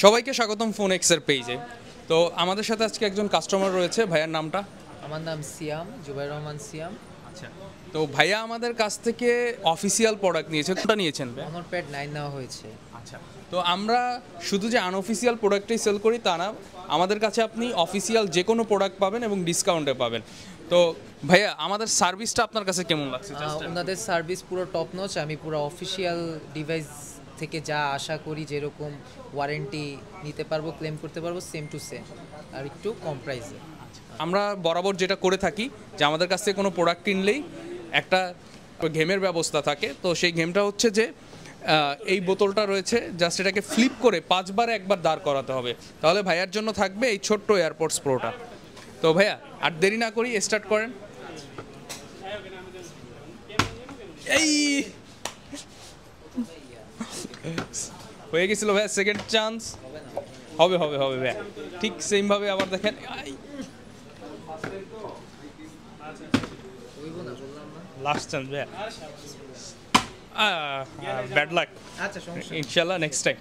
সবাইকে স্বাগতম ফোন এক্সের পেজে। তো আমাদের সাথে আজকে একজন কাস্টমার রয়েছে, ভাইয়ার নামটা? আমার নাম সিয়াম, জুবাইর রহমান সিয়াম। আচ্ছা, তো ভাইয়া আমাদের কাছ থেকে অফিসিয়াল প্রোডাক্ট নিয়েছে, কোনটা নিয়েছেন ভাই? অনর প্যাড 9 নেওয়া হয়েছে। আচ্ছা, তো আমরা শুধু যে আনঅফিসিয়াল প্রোডাক্টই সেল করি তা না, আমাদের কাছে আপনি অফিসিয়াল যে কোনো প্রোডাক্ট পাবেন এবং ডিসকাউন্টে পাবেন। তো ভাইয়া আমাদের সার্ভিসটা আপনার কাছে কেমন লাগছে? ওনাদের সার্ভিস পুরো টপ নচ। আমি পুরো অফিসিয়াল ডিভাইস থেকে যা আশা করি, যেরকম ওয়ারেন্টি নিতে পারবো, ক্লেম করতে পারবো, সেম টু সেম, আর একটু কম প্রাইসে। আমরা বরাবর যেটা করে থাকি যে আমাদের কাছ থেকে কোনো প্রোডাক্ট কিনলেই একটা গেমের ব্যবস্থা থাকে। তো সেই গেমটা হচ্ছে যে এই বোতলটা রয়েছে, জাস্ট এটাকে ফ্লিপ করে 5 বার একবার দাঁড় করাতে হবে, তাহলে ভাইয়ার জন্য থাকবে এই ছোট্ট এয়ারপোর্টস প্রোটা। তো ভাইয়া আর দেরি না করি স্টার্ট করেন। এই হয়ে গেছিল ভাইয়া, সেকেন্ড চান্স। হবে হবে হবে ভাইয়া, ঠিক সেম ভাবে আবার দেখেন। লাস্ট চান্স ভাইয়া, ব্যাড লাক। আচ্ছা, সমস্যা ইনশাল্লাহ নেক্সট টাইম।